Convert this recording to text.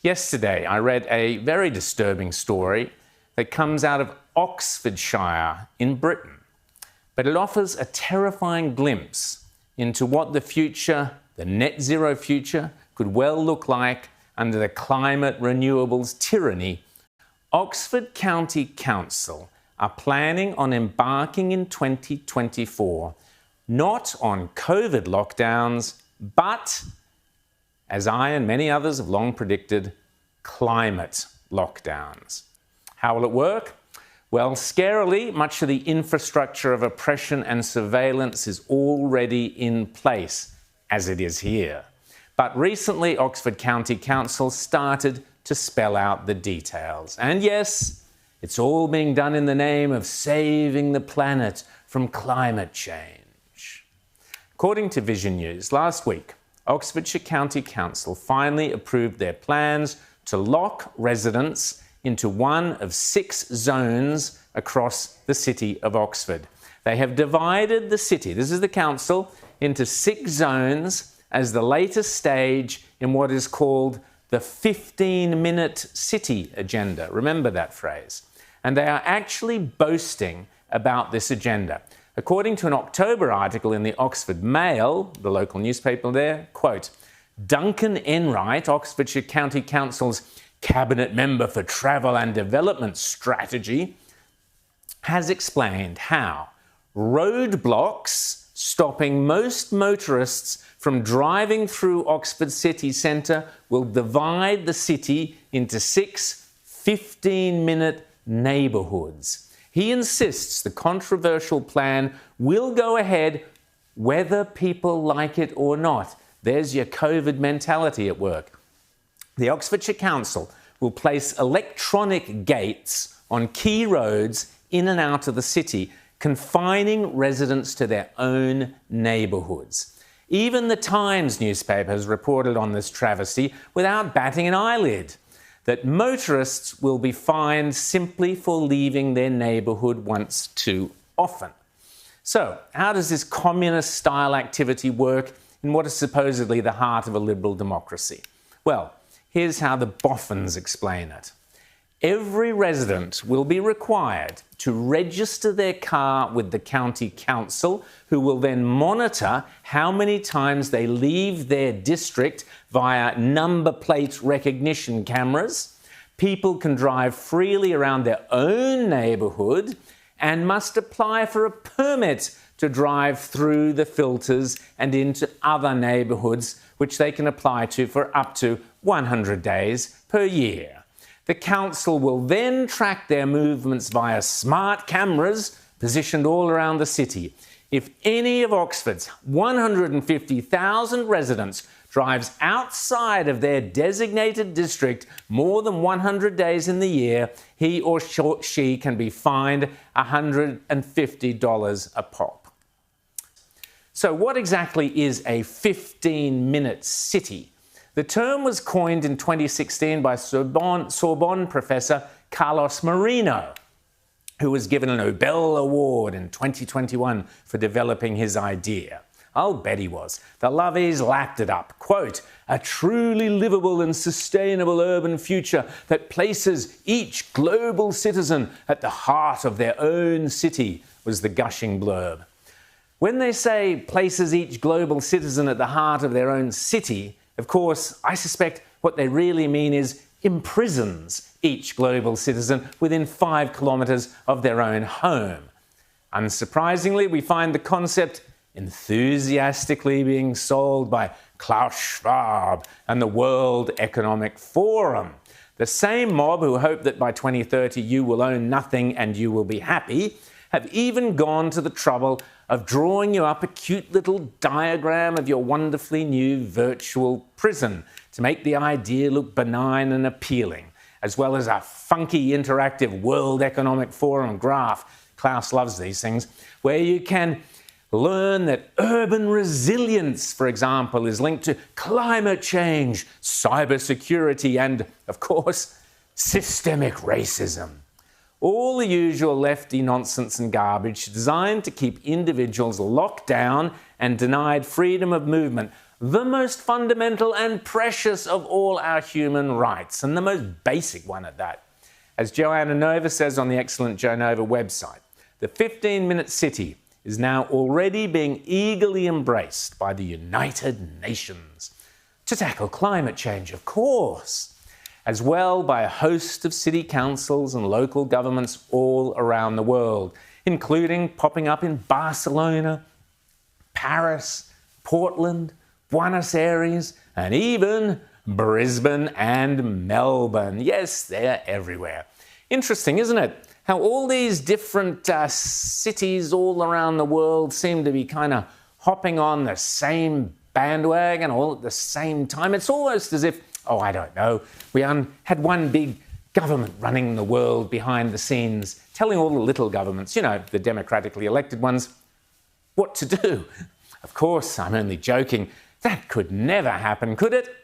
Yesterday, I read a very disturbing story that comes out of Oxfordshire in Britain, but it offers a terrifying glimpse into what the future, the net zero future, could well look like under the climate renewables tyranny. Oxford County Council are planning on embarking in 2024 not on COVID lockdowns, but, as I and many others have long predicted, climate lockdowns. How will it work? Well, scarily, much of the infrastructure of oppression and surveillance is already in place, as it is here. But recently, Oxford County Council started to spell out the details. And yes, it's all being done in the name of saving the planet from climate change. According to Vision News, last week, Oxfordshire County Council finally approved their plans to lock residents into one of 6 zones across the city of Oxford. They have divided the city, this is the council, into 6 zones as the latest stage in what is called the 15-minute city agenda. Remember that phrase. And they are actually boasting about this agenda. According to an October article in the Oxford Mail, the local newspaper there, quote, Duncan Enright, Oxfordshire County Council's Cabinet Member for Travel and Development Strategy, has explained how roadblocks stopping most motorists from driving through Oxford city centre will divide the city into 6 15-minute neighbourhoods. He insists the controversial plan will go ahead whether people like it or not. There's your COVID mentality at work. The Oxfordshire Council will place electronic gates on key roads in and out of the city, confining residents to their own neighbourhoods. Even the Times newspaper has reported on this travesty without batting an eyelid, that motorists will be fined simply for leaving their neighbourhood once too often. So, how does this communist-style activity work in what is supposedly the heart of a liberal democracy? Well, here's how the boffins explain it. Every resident will be required to register their car with the county council, who will then monitor how many times they leave their district via number plate recognition cameras. People can drive freely around their own neighbourhood and must apply for a permit to drive through the filters and into other neighbourhoods, which they can apply to for up to 100 days per year. The council will then track their movements via smart cameras positioned all around the city. If any of Oxford's 150,000 residents drives outside of their designated district more than 100 days in the year, he or she can be fined $150 a pop. So what exactly is a 15-minute city? The term was coined in 2016 by Sorbonne professor Carlos Moreno, who was given a Nobel Award in 2021 for developing his idea. I'll bet he was. The lovies lapped it up. Quote, a truly livable and sustainable urban future that places each global citizen at the heart of their own city, was the gushing blurb. When they say places each global citizen at the heart of their own city, of course, I suspect what they really mean is imprisons each global citizen within 5 kilometres of their own home. Unsurprisingly, we find the concept enthusiastically being sold by Klaus Schwab and the World Economic Forum. The same mob who hope that by 2030 you will own nothing and you will be happy have even gone to the trouble of drawing you up a cute little diagram of your wonderfully new virtual prison to make the idea look benign and appealing, as well as a funky interactive World Economic Forum graph. Klaus loves these things, where you can learn that urban resilience, for example, is linked to climate change, cybersecurity, and, of course, systemic racism. All the usual lefty nonsense and garbage designed to keep individuals locked down and denied freedom of movement, the most fundamental and precious of all our human rights, and the most basic one at that. As Joanna Nova says on the excellent Joe Nova website, the 15-minute city is now already being eagerly embraced by the United Nations to tackle climate change, of course, as well by a host of city councils and local governments all around the world, including popping up in Barcelona, Paris, Portland, Buenos Aires, and even Brisbane and Melbourne. Yes, they're everywhere. Interesting, isn't it? How all these different cities all around the world seem to be kind of hopping on the same bandwagon all at the same time. It's almost as if, oh, I don't know, we had one big government running the world behind the scenes, telling all the little governments, you know, the democratically elected ones, what to do. Of course, I'm only joking. That could never happen, could it?